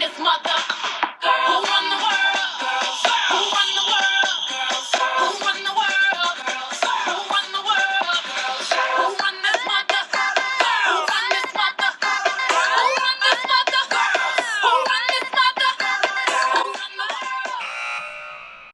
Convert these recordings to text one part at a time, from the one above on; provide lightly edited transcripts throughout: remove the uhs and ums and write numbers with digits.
this mother? Who run the world? Who run the world? Who run the world? Who run the world? Who run this mother? Who run this mother? Who run this mother? Who run this mother? Who run the world?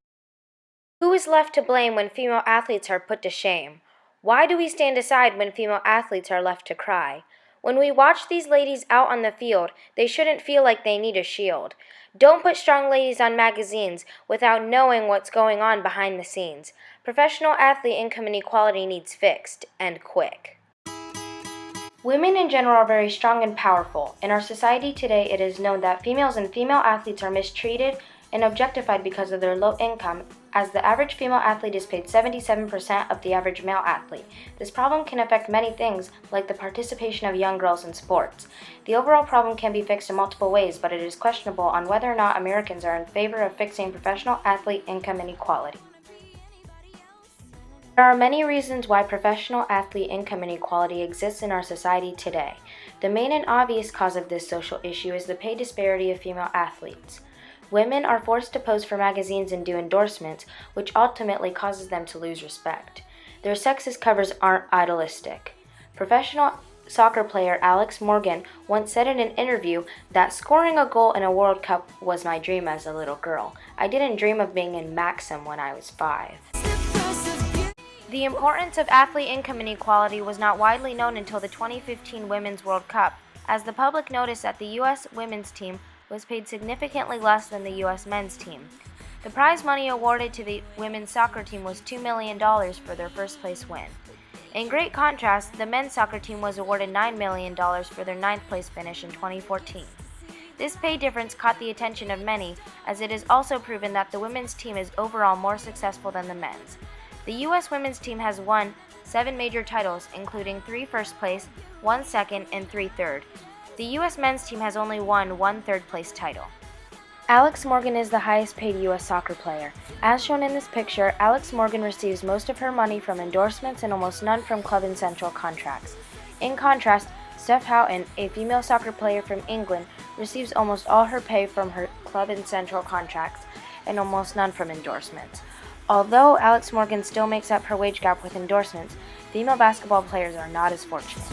Who is left to blame when female athletes are put to shame? Why do we stand aside when female athletes are left to cry? When we watch these ladies out on the field, they shouldn't feel like they need a shield. Don't put strong ladies on magazines without knowing what's going on behind the scenes. Professional athlete income inequality needs fixed, and quick. Women in general are very strong and powerful. In our society today, it is known that females and female athletes are mistreated and objectified because of their low income, as the average female athlete is paid 77% of the average male athlete. This problem can affect many things, like the participation of young girls in sports. The overall problem can be fixed in multiple ways, but it is questionable on whether or not Americans are in favor of fixing professional athlete income inequality. There are many reasons why professional athlete income inequality exists in our society today. The main and obvious cause of this social issue is the pay disparity of female athletes. Women are forced to pose for magazines and do endorsements, which ultimately causes them to lose respect. Their sexist covers aren't idealistic. Professional soccer player Alex Morgan once said in an interview that scoring a goal in a World Cup was my dream as a little girl. I didn't dream of being in Maxim when I was 5. The importance of athlete income inequality was not widely known until the 2015 Women's World Cup, as the public noticed that the U.S. women's team was paid significantly less than the U.S. men's team. The prize money awarded to the women's soccer team was $2 million for their first place win. In great contrast, the men's soccer team was awarded $9 million for their 9th place finish in 2014. This pay difference caught the attention of many, as it is also proven that the women's team is overall more successful than the men's. The U.S. women's team has won 7 major titles, including 3 first place, 1 second, and 3 third. The U.S. men's team has only won 1 third place title. Alex Morgan is the highest paid U.S. soccer player. As shown in this picture, Alex Morgan receives most of her money from endorsements and almost none from Club and Central contracts. In contrast, Steph Houghton, a female soccer player from England, receives almost all her pay from her Club and Central contracts and almost none from endorsements. Although Alex Morgan still makes up her wage gap with endorsements, female basketball players are not as fortunate.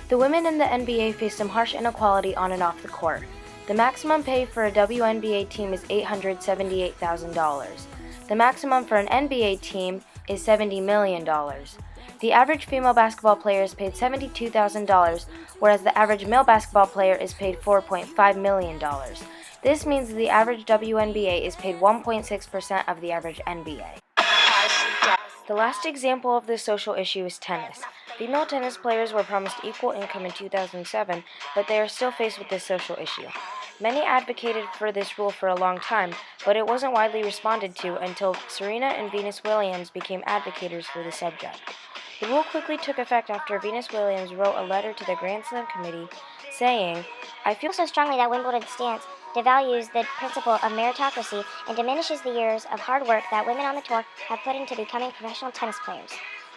The women in the NBA face some harsh inequality on and off the court. The maximum pay for a WNBA team is $878,000. The maximum for an NBA team is $70 million. The average female basketball player is paid $72,000, whereas the average male basketball player is paid $4.5 million. This means the average WNBA is paid 1.6% of the average NBA. The last example of this social issue is tennis. Female tennis players were promised equal income in 2007, but they are still faced with this social issue. Many advocated for this rule for a long time, but it wasn't widely responded to until Serena and Venus Williams became advocates for the subject. The rule quickly took effect after Venus Williams wrote a letter to the Grand Slam committee saying, "I feel so strongly that Wimbledon's stance devalues the principle of meritocracy and diminishes the years of hard work that women on the tour have put into becoming professional tennis players.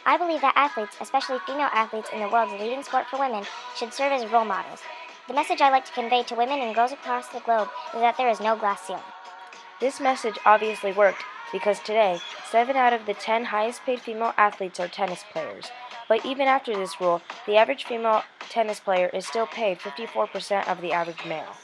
I believe that athletes, especially female athletes in the world's leading sport for women, should serve as role models. The message I like to convey to women and girls across the globe is that there is no glass ceiling." This message obviously worked, because today, 7 out of the 10 highest paid female athletes are tennis players. But even after this rule, the average female tennis player is still paid 54% of the average male.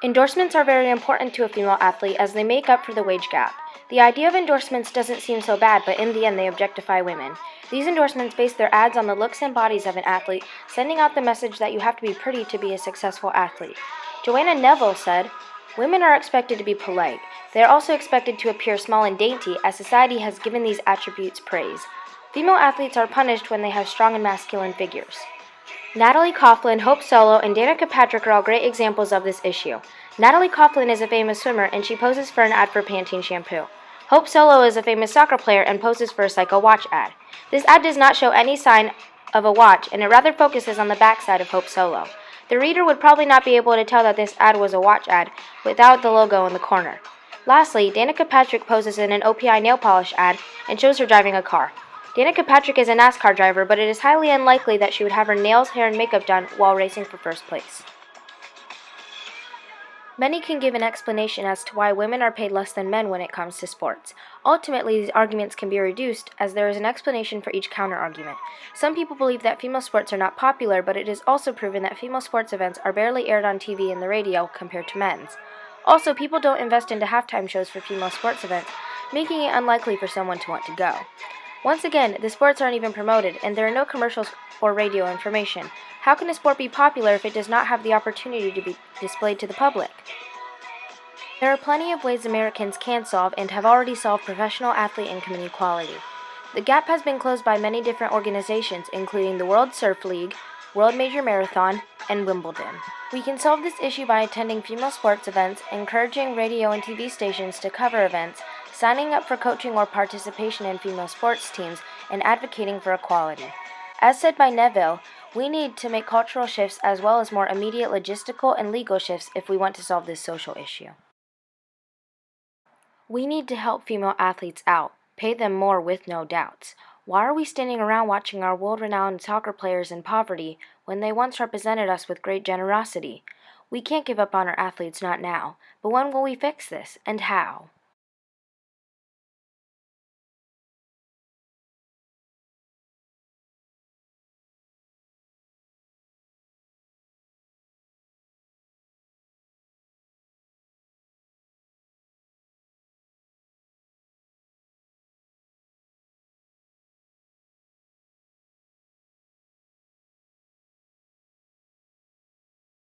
Endorsements are very important to a female athlete as they make up for the wage gap. The idea of endorsements doesn't seem so bad, but in the end they objectify women. These endorsements base their ads on the looks and bodies of an athlete, sending out the message that you have to be pretty to be a successful athlete. Joanna Neville said, "Women are expected to be polite. They are also expected to appear small and dainty, as society has given these attributes praise. Female athletes are punished when they have strong and masculine figures." Natalie Coughlin, Hope Solo, and Danica Patrick are all great examples of this issue. Natalie Coughlin is a famous swimmer, and she poses for an ad for Pantene shampoo. Hope Solo is a famous soccer player and poses for a Seiko watch ad. This ad does not show any sign of a watch, and it rather focuses on the backside of Hope Solo. The reader would probably not be able to tell that this ad was a watch ad without the logo in the corner. Lastly, Danica Patrick poses in an OPI nail polish ad and shows her driving a car. Danica Patrick is a NASCAR driver, but it is highly unlikely that she would have her nails, hair, and makeup done while racing for first place. Many can give an explanation as to why women are paid less than men when it comes to sports. Ultimately, these arguments can be reduced as there is an explanation for each counterargument. Some people believe that female sports are not popular, but it is also proven that female sports events are barely aired on TV and the radio compared to men's. Also, people don't invest into halftime shows for female sports events, making it unlikely for someone to want to go. Once again, the sports aren't even promoted, and there are no commercials or radio information. How can a sport be popular if it does not have the opportunity to be displayed to the public? There are plenty of ways Americans can solve and have already solved professional athlete income inequality. The gap has been closed by many different organizations, including the World Surf League, World Major Marathon, and Wimbledon. We can solve this issue by attending female sports events, encouraging radio and TV stations to cover events, signing up for coaching or participation in female sports teams, and advocating for equality. As said by Neville, we need to make cultural shifts as well as more immediate logistical and legal shifts if we want to solve this social issue. We need to help female athletes out, pay them more with no doubts. Why are we standing around watching our world-renowned soccer players in poverty when they once represented us with great generosity? We can't give up on our athletes, not now. But when will we fix this, and how?